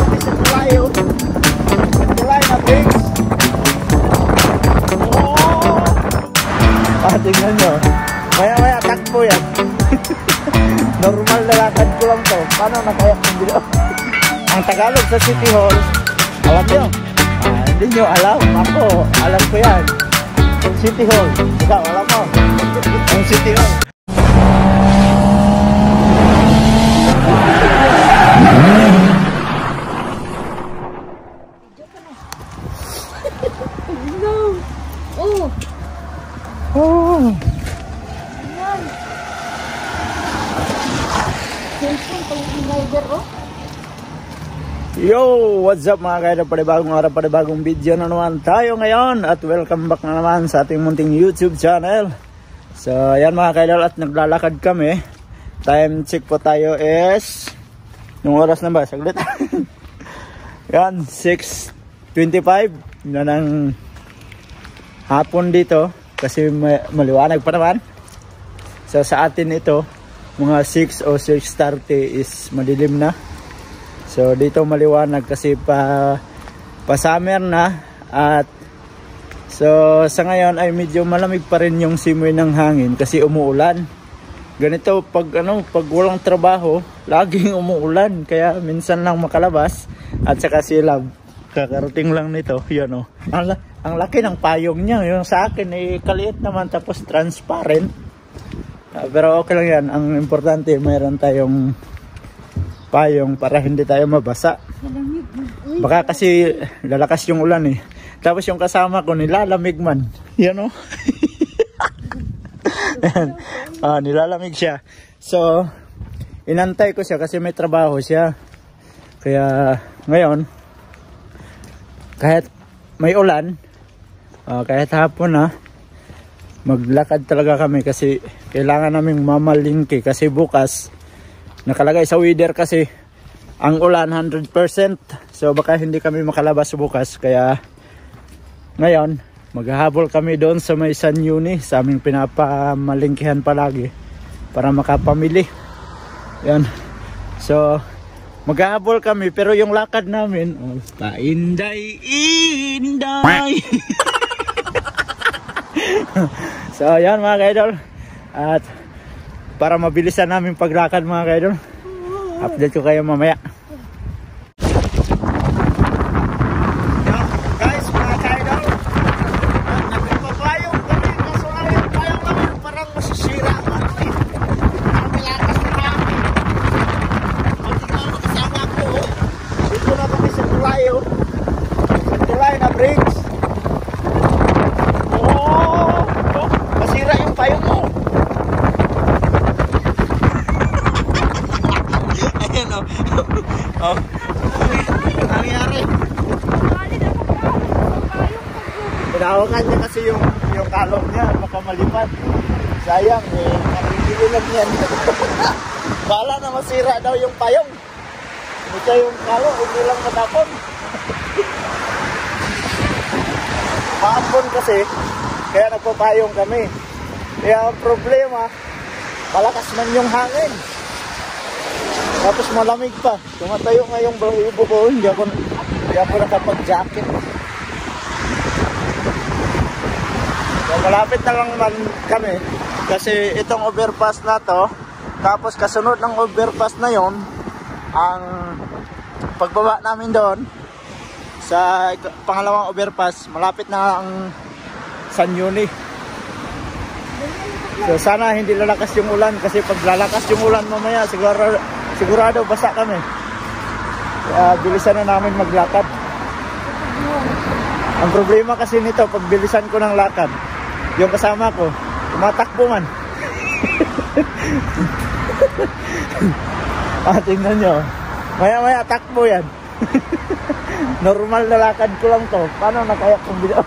kami sa Tulayo. Tulay na bricks. Tingnan nyo. Maya-maya takbo yan. Normal na lakad ko lang to. Paano nakayak ng video? Ang Tagalog sa City Hall, alam nyo? Hindi nyo alam. Ako, alam ko yan. City Hall. Ikaw, alam mo? Ang City Hall. No. Oh. Oh. Ayan. Cellphone pang rider, oh. Yo, what's up mga kaidol? Panibagong araw, panibagong video na naman tayo ngayon. At welcome back na naman sa ating munting YouTube channel. So, ayan mga kaidol, at naglalakad kami. Time check po tayo is... Yung oras na ba? Saglit. Yan, 6:25 na ng hapon dito. Kasi maliwanag pa naman. So sa atin ito, mga 6 o 6:30 is madilim na. So dito maliwanag kasi pa summer na. At so sa ngayon ay medyo malamig pa rin yung simoy ng hangin kasi umuulan. Ganito pag walang trabaho, laging umuulan kaya minsan lang makalabas. At saka silab, kakarating lang nito, yun oh. Ang laki ng payong niya. Yung sa akin ay kaliit naman tapos transparent. Pero okay lang yan. Ang importante mayroon tayong payong para hindi tayo mabasa. Baka kasi lalakas yung ulan eh. Tapos yung kasama ko nilalamig man. Yan o. Nilalamig siya. So inantay ko siya kasi may trabaho siya. Kaya ngayon kahit may ulan, kahit hapon na, maglakad talaga kami kasi kailangan naming mamalingki kasi bukas nakalagay sa weather kasi ang ulan 100%. So baka hindi kami makalabas bukas kaya ngayon maghahabol kami doon sa may San Yuni sa aming pinapamalingkihan palagi para makapamili. Yan. So maghahabol kami pero yung lakad namin painday inday. So yan mga kaidol, at para mabilisan namin paglakad mga kaidol, update ko kayo mamaya. Guys mga kaidol, nagpapayong kami kaso yung payong namin parang masisira ang ano eh. Parang malakas na namin. Kasama ko, dito na kami sa Tulayo. Sa Tulay na bridge. Masira yung payong mo. Ayan o. Oh. Ang nangyari. Pinahawakan niya kasi yung kalong niya. Baka malipad. Sayang eh. Nakikili lang yan. Bala na masira daw yung payong. Ito yung kalong. Hindi lang matapon. Maapon kasi. Kaya nagpapayong kami. Kaya ang problema, malakas man yung hangin. Tapos malamig pa. Tumatayo nga yung balahibo ko. Hindi ako nakapag-jacket. So, malapit na lang naman kami. Kasi itong overpass na to, tapos kasunod ng overpass na yon, ang pagbaba namin doon sa pangalawang overpass, malapit na ang San Yuni. So sana hindi lalakas yung ulan kasi pag lalakas yung ulan mamaya sigurado basa kami. Kaya bilisan na namin maglakad. Ang problema kasi nito pag bilisan ko ng lakad, yung kasama ko tumatakbo man. Tingnan nyo, maya takbo yan. Normal na lakad ko lang to. Paano nakayak kong video?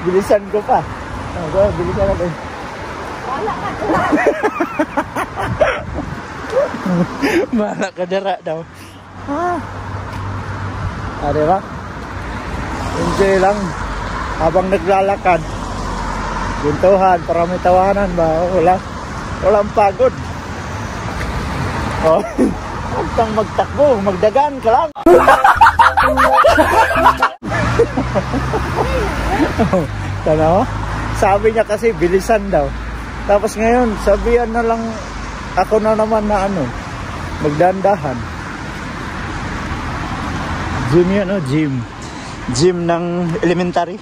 Bilisan ko pa. Bilisan natin. Malak ka dara daw. Diba? Enjoy lang habang naglalakad. Gintuhan para may tawanan ba? Walang pagod. Oh. kang magtakbo, magdagan ka lang. Tanaw? Sabi niya kasi bilisan daw. Tapos ngayon, sabihan na lang ako na naman na ano, magdandahan. Gym yan, oh, gym. Gym ng elementary.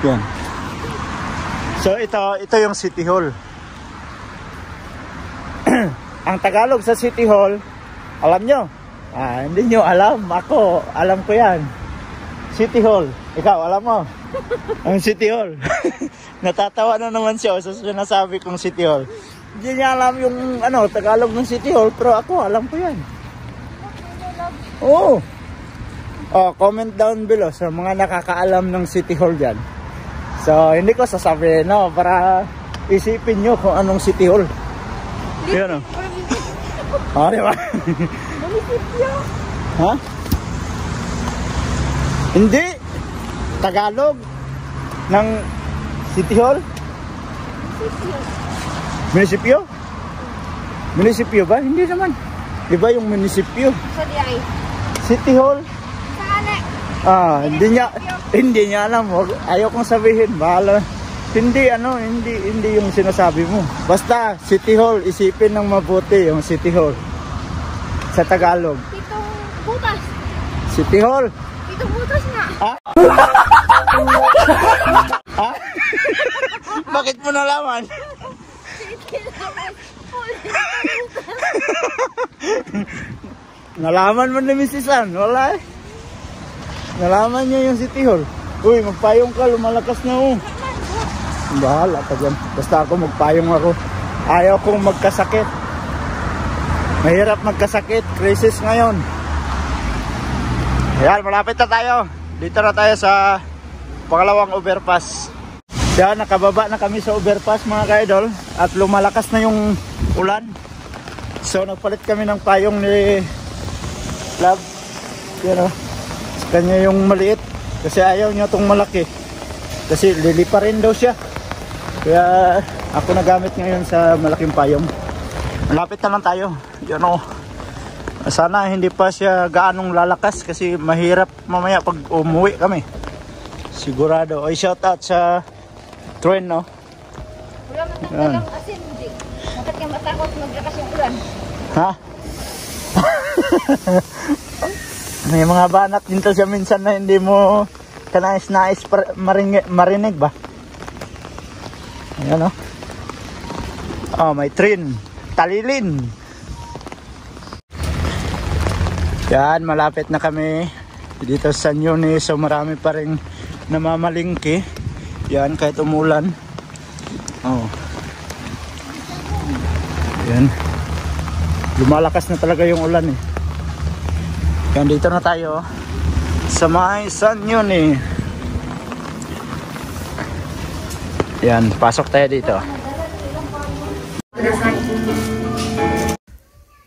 Yan. So ito yung City Hall. Ang Tagalog sa City Hall, alam nyo? Hindi nyo alam. Ako, alam ko yan. City Hall. Ikaw, alam mo? Ang City Hall. Natatawa na naman siya sa sinasabi kong City Hall. Hindi niya alam yung Tagalog ng City Hall, pero ako, alam ko yan. Oo. Comment down below sa mga nakakaalam ng City Hall dyan. So, hindi ko sasabihin, no, para isipin nyo kung anong City Hall. Yan, o. Di ba? Munisipyo. Ha? Hindi. Tagalog ng City Hall? Munisipyo? Munisipyo ba? Hindi naman. Iba yung munisipyo. Sa DI. City Hall? Saan Hindi niya alam. Ayaw kong sabihin. Bahala. Hindi yung sinasabi mo. Basta City Hall, isipin ng mabuti yung City Hall. Sa Tagalog. Pitong butas. City Hall. Pitong butas nga. Ha? Bakit mo nalaman? Nalaman mo ni Mrs. Ann? Wala eh. Nalaman niya yung City Hall. Uy, magpayong ka, lumalakas na oh. Bahala ka dyan. Basta ako magpayong ako. Ayaw kong magkasakit. Mahirap magkasakit. Crisis ngayon. Ayan, malapit na tayo. Dito na tayo sa pangalawang overpass. Yan, nakababa na kami sa overpass mga ka-idol. At lumalakas na yung ulan. So nagpalit kami ng payong ni Love. Yan o. Sa kanya yung maliit. Kasi ayaw niya itong malaki. Kasi lilipa rin daw siya. Kaya ako nagamit ngayon sa malaking payong. Malapit na lang tayo. Yan o. Sana hindi pa siya gaanong lalakas kasi mahirap mamaya pag umuwi kami. Sigurado. Ay, shout out sa train, no? Wala man nagdalang asin, hindi. Bakit ka matakot maglakas yung ulan? Ha? May mga banat dito siya minsan na hindi mo kanais-nais marinig ba? Ayan, no? Oh, may train. Talilin. Yan, malapit na kami dito sa San Yuni. So marami pa rin namamalingki. Yan, kahit umulan. Oh. Yan. Lumalakas na talaga yung ulan eh. Yan, dito na tayo sa may San Yuni. Yan, pasok tayo dito.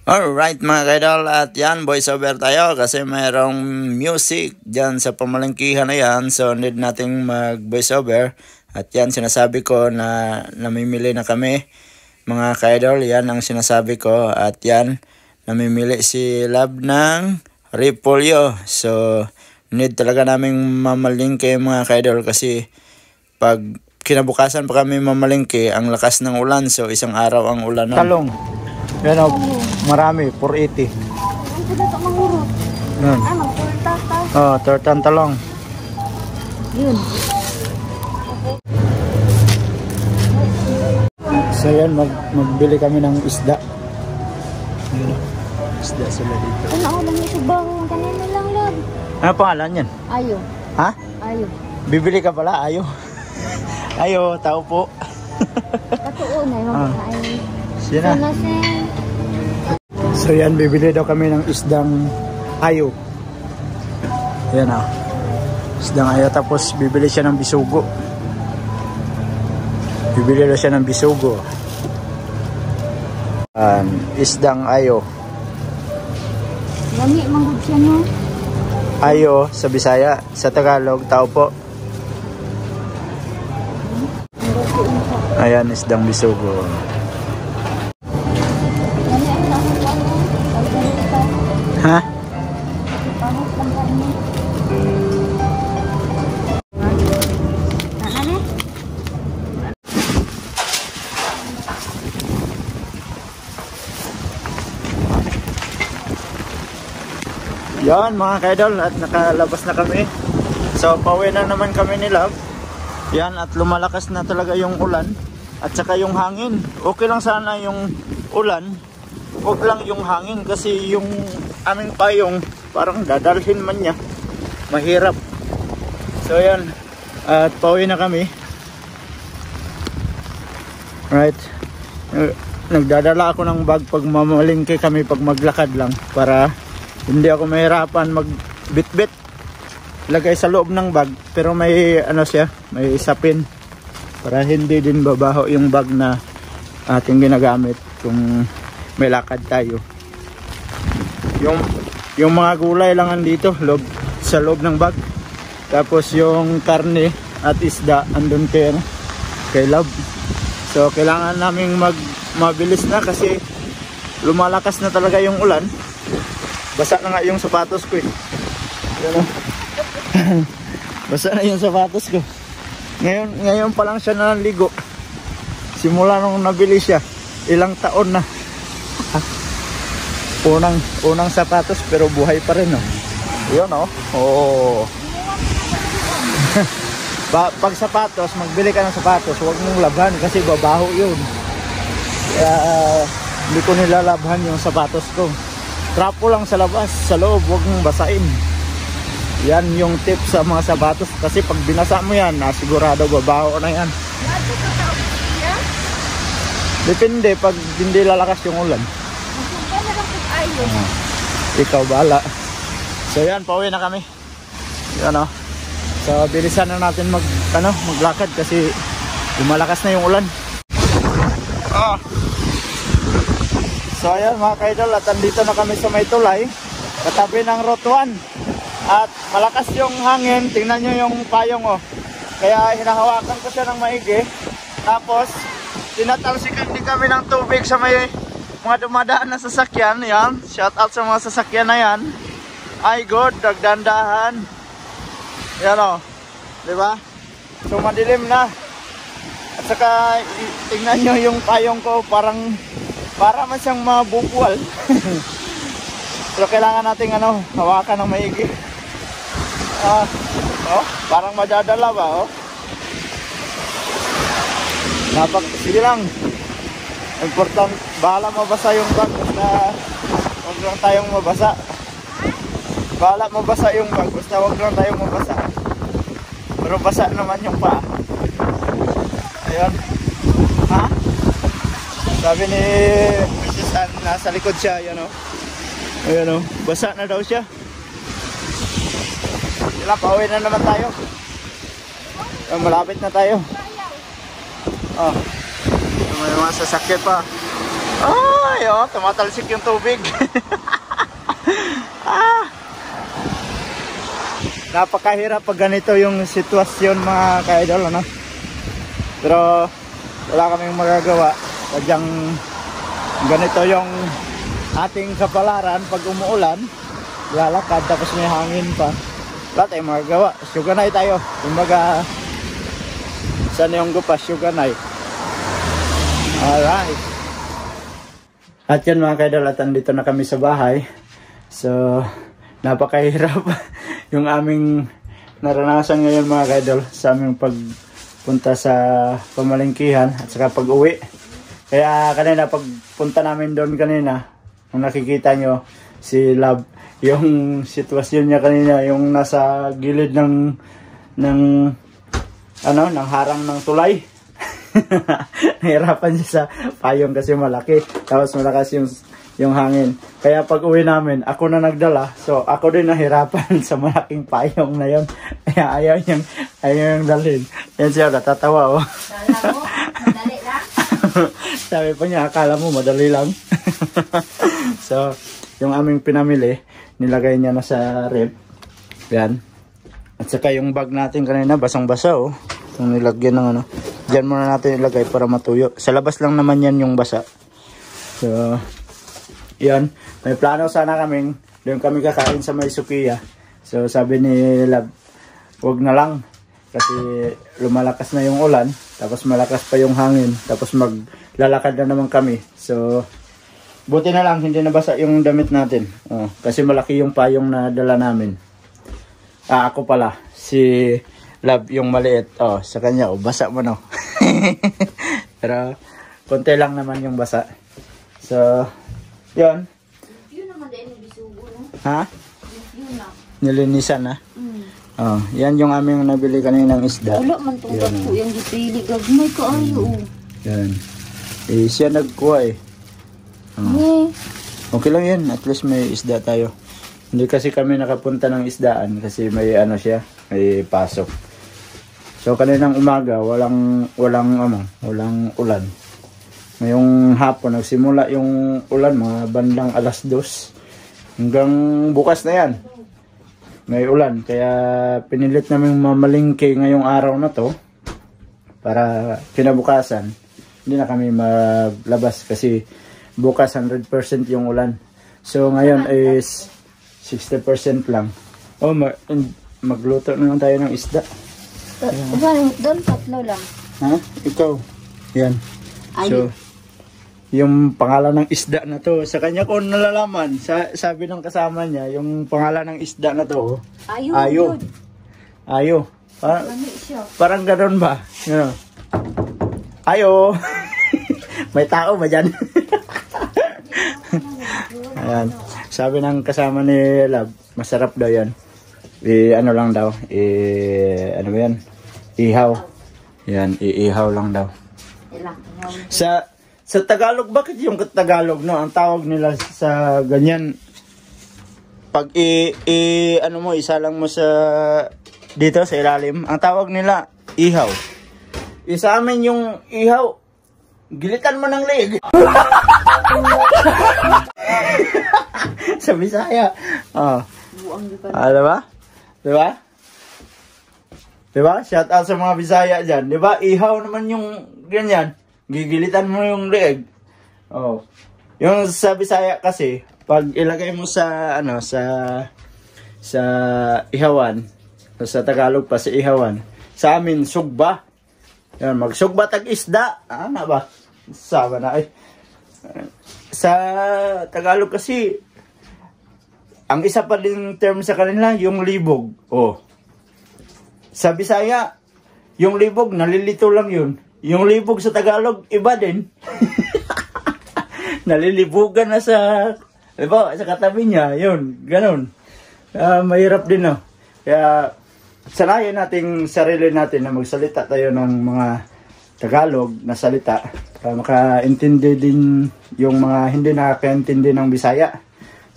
Alright mga kaidol, at yan, voice over tayo kasi mayroong music dyan sa pamalengkihan na yan. So need nating mag voice over. At yan, sinasabi ko na namimili na kami mga kaidol. Yan ang sinasabi ko. At yan, namimili si Love ng repolyo. So need talaga naming mamalingke mga kaidol kasi pag kinabukasan pa kami mamalingke, ang lakas ng ulan. So isang araw ang ulan. Talong. Yan o, marami, 480. Ang pwede ito mangurot. Yan. Magpultata. Oh, tortang talong. Yun. So yan, magbili kami ng isda. Yan, isda sila dito. Ano ako lang yung subaho. Kanina lang lang. Ano pangalan yan? Ayo. Ha? Ayo. Bibili ka pala? Ayo. Ayo, tao po. Katuon na yung ay. Sina? So yan, bibili daw kami ng isdang ayo. Yan ah. Isdang ayo, tapos bibili siya ng bisugo. Bibili daw siya ng bisugo. Isdang ayo. Lami, manggod siya no? Ayo sa Bisaya, sa Tagalog, tao po. Ayan, isdang bisugo. Lami, ang lang. Ha? Pangit lang kami. Ano? Yan mga kaidol, at nakalabas na kami. So pauwi na naman kami ni Love. Yan, at lumalakas na talaga yung ulan at saka yung hangin. Okay lang sana yung ulan, huwag lang yung hangin, kasi yung aming payong parang dadalhin man niya, mahirap. So yan, at pauwi na kami. Right, nagdadala ako ng bag pag mamalingke kami, pag maglakad lang, para hindi ako mahirapan magbitbit, lagay sa loob ng bag. Pero may ano siya, may sapin, para hindi din babaho yung bag na ating ginagamit kung may lakad tayo. Yung mga gulay lang andito sa loob ng bag, tapos yung karne at isda andun kay Love. So kailangan naming mabilis na kasi lumalakas na talaga yung ulan. Basa na nga yung sapatos ko eh. Basa na yung sapatos ko. Ngayon pa lang siya naligo. Simula nung nabili siya, ilang taon na. Unang sapatos pero buhay pa rin, oh. Yun, oh. Oh. Pag sapatos, magbili ka ng sapatos, huwag mong labhan kasi babaho yun. Kaya hindi ko nilalabhan yung sapatos ko. Trapo lang sa labas, sa loob huwag mong basain. Yan yung tip sa mga sapatos, kasi pag binasa mo yan, sigurado babaho na yan. Depende pag hindi lalakas yung ulan. Ikaw bala. So yan, pauwi na kami. Yan, oh. So bilisan na natin maglakad kasi lumalakas na yung ulan. So ayan mga kaidol, at andito na kami sa may tulay, katabi ng Route 1. At malakas yung hangin, tingnan nyo yung payong, oh. Kaya hinahawakan ko siya ng maigi. Tapos tinatalsikan din kami ng tubig sa may mga dumadaan na sasakyan. Yan, shout out sa mga sasakyan na yan. Ay good, dagdandahan. Yan, oh, diba? So madilim na. At saka tingnan nyo yung payong ko, para man siyang mabubuwal. Pero kailangan nating hawakan ng maigi. Oh, parang madadala ba, oh? Sige lang. Important, bahala mabasa yung bag, basta huwag lang tayong mabasa. Bahala mabasa yung bag, basta huwag lang tayong mabasa. Pero basa naman yung paa. Ayun. Ha? Sabi ni Mrs. Ann, nasa likod siya, yan, oh. Ayun, oh, basa na daw siya. Sila, pauwi na naman tayo. Malapit na tayo. Oh, may mga sasakyan pa. Ay, oh, tumatalsik yung tubig. Napakahirap pag ganito yung sitwasyon mga ka-idol, ano? Pero wala kaming magagawa. Sadyang ganito yung ating kapalaran pag umuulan, lalakad tapos may hangin pa. Wala tayong magagawa. Suganay tayo. Kumbaga, saan yung gupas? Suganay. Alright. At yan mga kaidol, at andito na kami sa bahay. So, napakahirap yung aming naranasan ngayon mga kaidol sa aming pagpunta sa pamalingkihan at saka pag-uwi. Kaya kanina pagpunta namin doon kanina, kung nakikita nyo si Love, yung sitwasyon niya kanina, yung nasa gilid ng harang ng tulay. Nahirapan siya sa payong kasi malaki, tapos malakas yung hangin. Kaya pag uwi namin, ako na nagdala, so ako din nahirapan sa malaking payong na yun. Kaya ayaw niyang dalhin. Yan siya, natatawa, oh. Kala mo, madali lang? Sabi pa niya, akala mo madali lang. So yung aming pinamili, nilagay niya na sa rep. Yan. At saka yung bag natin kanina, basang-basa, oh. Yung nilagyan ng Diyan muna natin ilagay para matuyo. Sa labas lang naman yan yung basa. So, yan. May plano sana kaming doon kami kakain sa may Sukiya. So sabi ni Lab, wag na lang. Kasi lumalakas na yung ulan, tapos malakas pa yung hangin, tapos maglalakad na naman kami. So, buti na lang, hindi nabasa yung damit natin. Kasi malaki yung payong na dala namin. Ako pala, si Lab yung maliit. Sa kanya, basa mo no. Pero, konti lang naman yung basa. So, yun. Yun naman din yung bisugo, no? Ha? Yun na. Nilinisan na? Yan yung aming nabili kaninang isda. Wala man itong ko yung gipili. Gagmay ka ayo. Yan. Siya nagkuha eh. Okay lang yan. At least may isda tayo. Hindi kasi kami nakapunta ng isdaan kasi may ano siya, may pasok. So kaninang umaga walang ulan. Ngayong hapon nagsimula yung ulan mga bandang 2:00 hanggang bukas na yan. May ulan kaya pinilit namin mamalingke ngayong araw na to para kinabukasan hindi na kami maglabas kasi bukas 100% yung ulan. So ngayon is 60% lang. Magluto na lang tayo ng isda. Doon, 3 lang. Ha? Ikaw? Yan. So, yung pangalan ng isda na to, sa kanya ko nalalaman. Sabi ng kasama niya, yung pangalan ng isda na to, Ayo. Ayo. Parang gano'n ba? Ano? Ayo. May tao ba dyan? Ayan. Sabi ng kasama ni Lab, masarap daw yan. Ano lang daw, ano ba yan? Ihaw. Yan, iihaw lang daw. Sa Tagalog, bakit yung Tagalog, no? Ang tawag nila sa ganyan, pag ano mo, isa lang mo sa, dito sa ilalim, ang tawag nila, ihaw. Sa amin yung ihaw, gilitan mo ng leg. Sa Bisaya. Diba? Diba? Diba? Shout out sa mga Bisaya dyan. Diba? Ihaw naman yung ganyan. Gigilitan mo yung leeg. Yung sa Bisaya kasi, pag ilagay mo sa ano sa ihawan, sa Tagalog pa sa ihawan, sa amin sugba. Yan, magsugba tag isda. Ano ba? Sama na eh. Sa Tagalog kasi, ang isa pa din term sa kanila, yung libog. Sa Bisaya, yung libog, nalilito lang yun. Yung libog sa Tagalog, iba din. Nalilibugan na sa, diba, sa katabi niya, yun, ganun. Mahirap din, no? Kaya, sanayin nating sarili natin na magsalita tayo ng mga Tagalog na salita para makaintindi din yung mga hindi nakakaintindi ng Bisaya.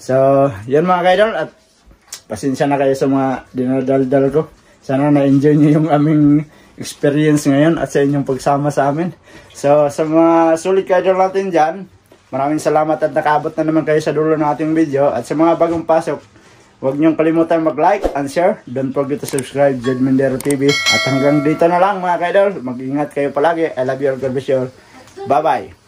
So, yan mga kaidol, at pasensya na kayo sa mga dinadaldal ko. Sana na-enjoy niyo yung aming experience ngayon at sa inyong pagsama sa amin. So, sa mga sulit kaidol natin dyan, maraming salamat at nakaabot na naman kayo sa dulo ng ating video. At sa mga bagong pasok, huwag niyong kalimutan mag-like and share. Don't forget to subscribe, Jed Mendero TV. At hanggang dito na lang mga kaidol. Mag-ingat kayo palagi. I love you all. God bless you all. Bye-bye.